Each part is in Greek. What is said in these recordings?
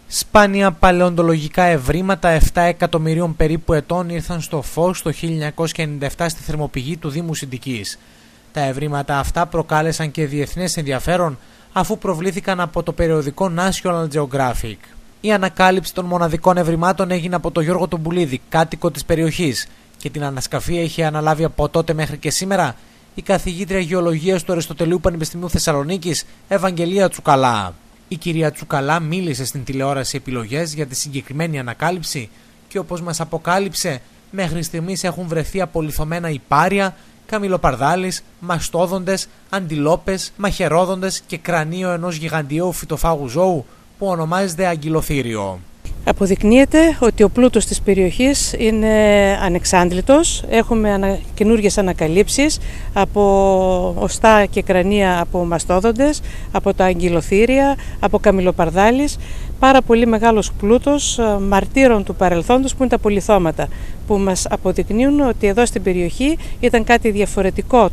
Σπάνια παλαιοντολογικά ευρήματα 7 εκατομμυρίων περίπου ετών ήρθαν στο φως το 1997 στη θερμοπηγή του Δήμου Συντικής. Τα ευρήματα αυτά προκάλεσαν και διεθνές ενδιαφέρον αφού προβλήθηκαν από το περιοδικό National Geographic. Η ανακάλυψη των μοναδικών ευρημάτων έγινε από τον Γιώργο Μπουλίδη, κάτοικο της περιοχής, και την ανασκαφή έχει αναλάβει από τότε μέχρι και σήμερα η καθηγήτρια γεωλογίας του Αριστοτελείου Πανεπιστημίου Θεσσαλονίκης, Ευαγγελία Τσουκαλά. Η κυρία Τσουκαλά μίλησε στην τηλεόραση Επιλογές για τη συγκεκριμένη ανακάλυψη και όπως μας αποκάλυψε, μέχρι στιγμής έχουν βρεθεί απολιθωμένα υπάρια, καμιλοπαρδάλεις, μαστόδοντες, αντιλόπες, μαχαιρόδοντες και κρανίο ενός γιγαντιαίου φυτοφάγου ζώου που ονομάζεται αγκυλοθύριο. Αποδεικνύεται ότι ο πλούτος της περιοχής είναι ανεξάντλητος. Έχουμε καινούργιες ανακαλύψεις από οστά και κρανία από μαστόδοντες, από τα αγκυλοθύρια, από καμιλοπαρδάλεις. Πάρα πολύ μεγάλος πλούτος μαρτύρων του παρελθόντος που είναι τα πολιθώματα, που μας αποδεικνύουν ότι εδώ στην περιοχή ήταν κάτι διαφορετικό,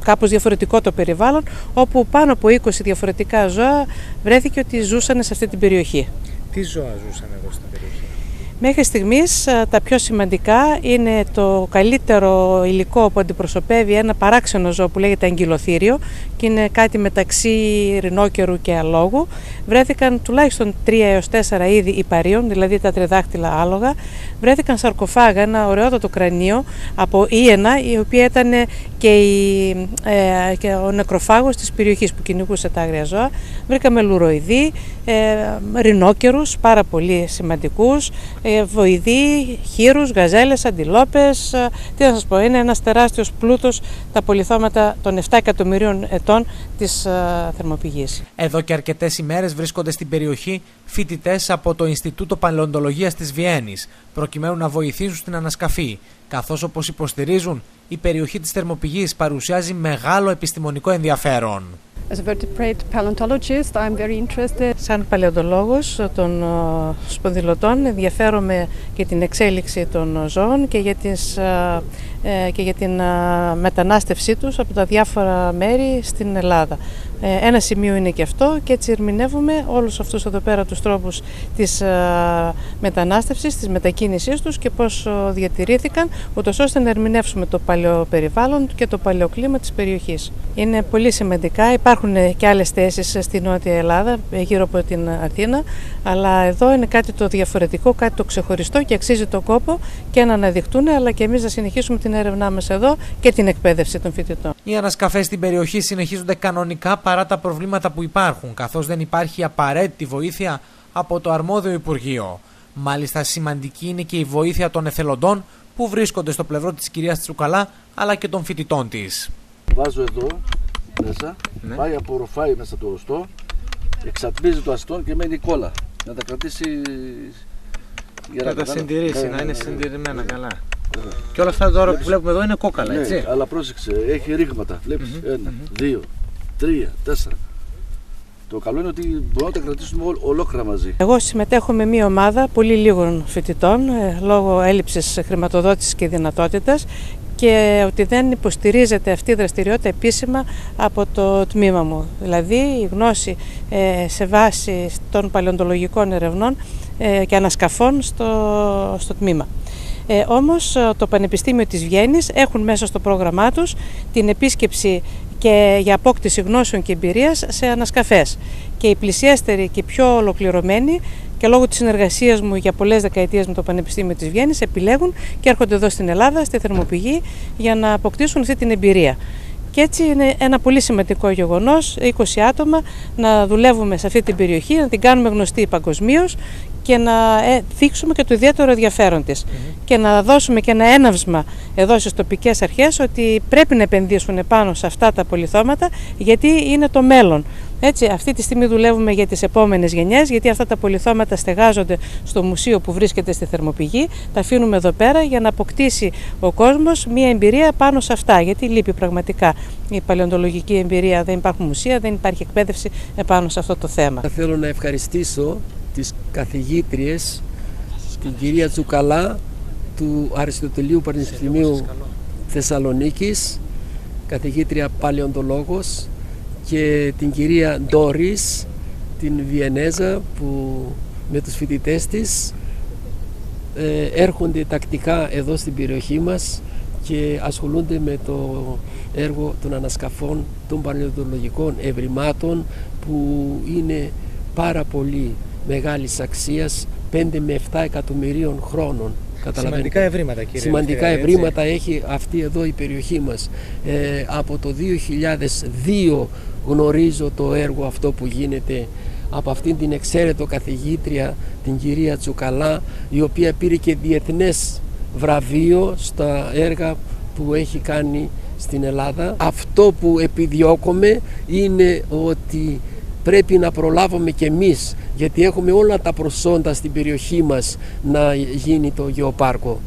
κάπως διαφορετικό το περιβάλλον, όπου πάνω από 20 διαφορετικά ζώα βρέθηκε ότι ζούσαν σε αυτή την περιοχή. Τι ζώα ζούσαν εδώ στην περιοχή? Μέχρι στιγμής τα πιο σημαντικά είναι το καλύτερο υλικό που αντιπροσωπεύει ένα παράξενο ζώο που λέγεται αγκυλοθύριο και είναι κάτι μεταξύ ρινόκερου και αλόγου. Βρέθηκαν τουλάχιστον 3 έως 4 είδη υπαρίων, δηλαδή τα τριδάχτυλα άλογα. Βρέθηκαν σαρκοφάγα, ένα ωραιότατο κρανίο από ίαινα, η οποία ήταν και ο νεκροφάγος της περιοχής που κυνηγούσε τα άγρια ζώα. Βρήκαμε λουροειδή, ρινόκερους, πάρα πολύ σημαντικούς, βοηδοί, χήρους, γαζέλες, αντιλόπες. Τι να σας πω, είναι ένας τεράστιος πλούτος τα πολιθώματα των 7 εκατομμυρίων ετών της θερμοπηγής. Εδώ και αρκετές ημέρες βρίσκονται στην περιοχή φοιτητές από το Ινστιτούτο Παλαιοντολογίας της Βιέννης, προκειμένου να βοηθήσουν στην ανασκαφή, καθώς όπως υποστηρίζουν, η περιοχή της θερμοπηγής παρουσιάζει μεγάλο επιστημονικό ενδιαφέρον. Σαν παλαιοντολόγος των σπονδυλωτών ενδιαφέρομαι για την εξέλιξη των ζώων και για την μετανάστευσή τους από τα διάφορα μέρη στην Ελλάδα. Ένα σημείο είναι και αυτό και έτσι ερμηνεύουμε όλους αυτούς εδώ πέρα τους τρόπους της μετανάστευσης, της μετακίνησής τους και πώς διατηρήθηκαν, ούτως ώστε να ερμηνεύσουμε το παλαιοπεριβάλλον και το παλαιοκλίμα της περιοχής. Είναι πολύ σημαντικά, υπάρχουν και άλλες θέσεις στη Νότια Ελλάδα, γύρω από την Αθήνα, αλλά εδώ είναι κάτι το διαφορετικό, κάτι το ξεχωριστό και αξίζει τον κόπο και να αναδειχτούν, αλλά και εμείς να συνεχίσουμε την έρευνά μας εδώ και την εκπαίδευση των φοιτητών. Οι ανασκαφές στην περιοχή συνεχίζονται κανονικά παρά τα προβλήματα που υπάρχουν, καθώς δεν υπάρχει απαραίτητη βοήθεια από το αρμόδιο Υπουργείο. Μάλιστα, σημαντική είναι και η βοήθεια των εθελοντών που βρίσκονται στο πλευρό της κυρίας Τσουκαλά αλλά και των φοιτητών της. Βάζω εδώ μέσα, πάει, απορροφάει μέσα το οστό, εξατμίζει το αστόν και μένει κόλλα. Να τα κρατήσει για να τα συντηρήσει, να είναι συντηρημένα καλά. Και όλα αυτά τώρα που βλέπουμε εδώ είναι κόκαλα, έτσι. Ναι, αλλά πρόσεξε, έχει ρήγματα. Βλέπεις, 1, 2, 3, 4. Το καλό είναι ότι μπορούμε να τα κρατήσουμε ολόκληρα μαζί. Εγώ συμμετέχω με μία ομάδα πολύ λίγων φοιτητών λόγω έλλειψης χρηματοδότησης και δυνατότητας και ότι δεν υποστηρίζεται αυτή η δραστηριότητα επίσημα από το τμήμα μου. Δηλαδή η γνώση σε βάση των παλαιοντολογικών ερευνών και ανασκαφών στο τμήμα. Όμως το Πανεπιστήμιο της Βιέννης έχουν μέσα στο πρόγραμμά τους την επίσκεψη και για απόκτηση γνώσεων και εμπειρίας σε ανασκαφές. Και οι πλησιέστεροι και πιο ολοκληρωμένοι και λόγω της συνεργασίας μου για πολλές δεκαετίες με το Πανεπιστήμιο της Βιέννης επιλέγουν και έρχονται εδώ στην Ελλάδα, στη θερμοπηγή, για να αποκτήσουν αυτή την εμπειρία. Και έτσι είναι ένα πολύ σημαντικό γεγονός, 20 άτομα να δουλεύουμε σε αυτή την περιοχή, να την κάνουμε γνωστή παγκοσμίως και να δείξουμε και το ιδιαίτερο ενδιαφέρον της και να δώσουμε και ένα έναυσμα εδώ στις τοπικές αρχές ότι πρέπει να επενδύσουν πάνω σε αυτά τα πολιθώματα γιατί είναι το μέλλον. Έτσι, αυτή τη στιγμή δουλεύουμε για τις επόμενες γενιές, γιατί αυτά τα πολιθώματα στεγάζονται στο μουσείο που βρίσκεται στη θερμοπηγή. Τα αφήνουμε εδώ πέρα για να αποκτήσει ο κόσμος μια εμπειρία πάνω σε αυτά. Γιατί λείπει πραγματικά η παλαιοντολογική εμπειρία, δεν υπάρχουν μουσεία, δεν υπάρχει εκπαίδευση επάνω σε αυτό το θέμα. Θέλω να ευχαριστήσω τις καθηγήτριες, την κυρία Τσουκαλά του Αριστοτελείου Πανεπιστημίου Θεσσαλονίκης, καθηγήτρια παλαιοντολόγος, και την κυρία Ντόρις, την Βιενέζα, που με τους φοιτητές της έρχονται τακτικά εδώ στην περιοχή μας και ασχολούνται με το έργο των ανασκαφών των παλαιοντολογικών ευρημάτων, που είναι πάρα πολύ μεγάλης αξίας, 5 με 7 εκατομμυρίων χρόνων. Σημαντικά ευρήματα, κύριε. Σημαντικά ευρήματα έχει αυτή εδώ η περιοχή μας. Από το 2002 γνωρίζω το έργο αυτό που γίνεται από αυτήν την εξαίρετο καθηγήτρια, την κυρία Τσουκαλά, η οποία πήρε και διεθνές βραβείο στα έργα που έχει κάνει στην Ελλάδα. Αυτό που επιδιώκουμε είναι ότι πρέπει να προλάβουμε και εμείς, γιατί έχουμε όλα τα προσόντα στην περιοχή μας να γίνει το γεωπάρκο.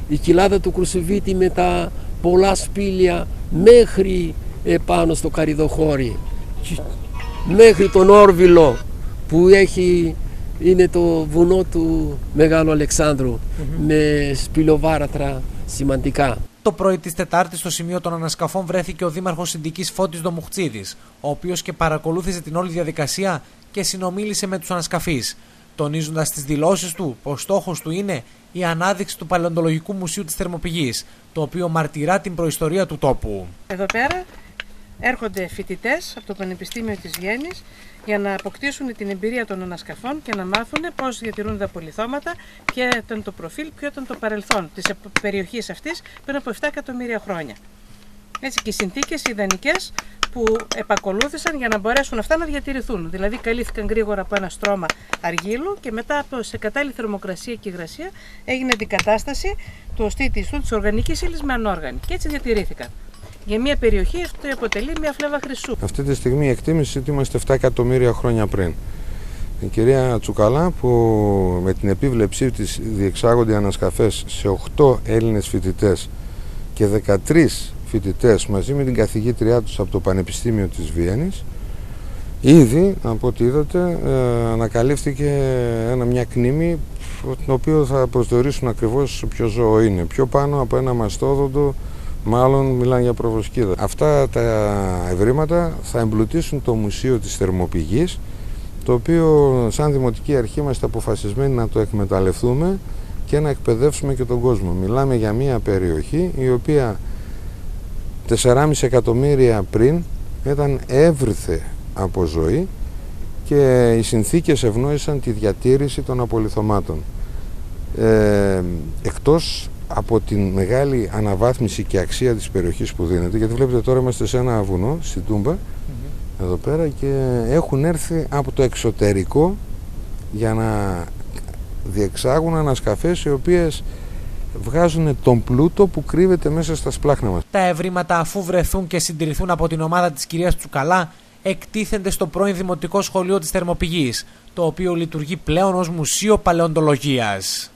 Η κοιλάδα του Κρουσουβίτη με τα πολλά σπήλια μέχρι πάνω στο Καριδοχώρι, μέχρι τον Όρβιλο που είναι το βουνό του Μεγάλου Αλεξάνδρου, με σπηλοβάρατρα σημαντικά. Το πρωί της Τετάρτης στο σημείο των ανασκαφών βρέθηκε ο δήμαρχος Συντικής Φώτης Δομουχτσίδης, ο οποίος και παρακολούθησε την όλη διαδικασία και συνομίλησε με τους ανασκαφείς, τονίζοντας στις δηλώσεις του πως στόχος του είναι η ανάδειξη του Παλαιοντολογικού Μουσείου της Θερμοπηγής, το οποίο μαρτυρά την προϊστορία του τόπου. Εδώ πέρα έρχονται φοιτητές από το Πανεπιστήμιο της Βιέννης για να αποκτήσουν την εμπειρία των ανασκαφών και να μάθουν πώς διατηρούν τα απολιθώματα, ποιο ήταν το προφίλ, ποιο ήταν το παρελθόν της περιοχής αυτής πριν από 7 εκατομμύρια χρόνια. Έτσι, και οι συνθήκες ιδανικές που επακολούθησαν για να μπορέσουν αυτά να διατηρηθούν. Δηλαδή, καλύφθηκαν γρήγορα από ένα στρώμα αργύλου και μετά σε κατάλληλη θερμοκρασία και υγρασία έγινε αντικατάσταση του οστήτιστου της οργανικής ύλης με ανόργανη και έτσι διατηρήθηκαν. Για μια περιοχή αυτό αποτελεί μια φλέβα χρυσού. Αυτή τη στιγμή η εκτίμηση ότι είμαστε 7 εκατομμύρια χρόνια πριν. Η κυρία Τσουκαλά, που με την επίβλεψή της διεξάγονται ανασκαφές σε 8 Έλληνες φοιτητές και 13 φοιτητές μαζί με την καθηγήτριά τους από το Πανεπιστήμιο της Βιέννης, ήδη από ό,τι είδατε ανακαλύφθηκε μια κνήμη, την οποία θα προσδιορίσουν ακριβώς ποιο ζώο είναι. Πιο πάνω από ένα μαστόδοντο, μάλλον μιλάνε για προβοσκίδα. Αυτά τα ευρήματα θα εμπλουτίσουν το Μουσείο της Θερμοπηγής, το οποίο σαν Δημοτική Αρχή είμαστε αποφασισμένοι να το εκμεταλλευτούμε και να εκπαιδεύσουμε και τον κόσμο. Μιλάμε για μια περιοχή η οποία 4,5 εκατομμύρια πριν ήταν εύρυθε από ζωή και οι συνθήκες ευνόησαν τη διατήρηση των απολιθωμάτων. Εκτός από την μεγάλη αναβάθμιση και αξία της περιοχής που δίνεται, γιατί βλέπετε τώρα είμαστε σε ένα βουνό, στη Τούμπα, εδώ πέρα, και έχουν έρθει από το εξωτερικό για να διεξάγουν ανασκαφές οι οποίες βγάζουν τον πλούτο που κρύβεται μέσα στα σπλάχνα μας. Τα ευρήματα, αφού βρεθούν και συντηρηθούν από την ομάδα της κυρίας Τσουκαλά, εκτίθενται στο πρώην Δημοτικό Σχολείο της Θερμοπηγής, το οποίο λειτουργεί πλέον ως Μουσείο Παλαιοντολογίας.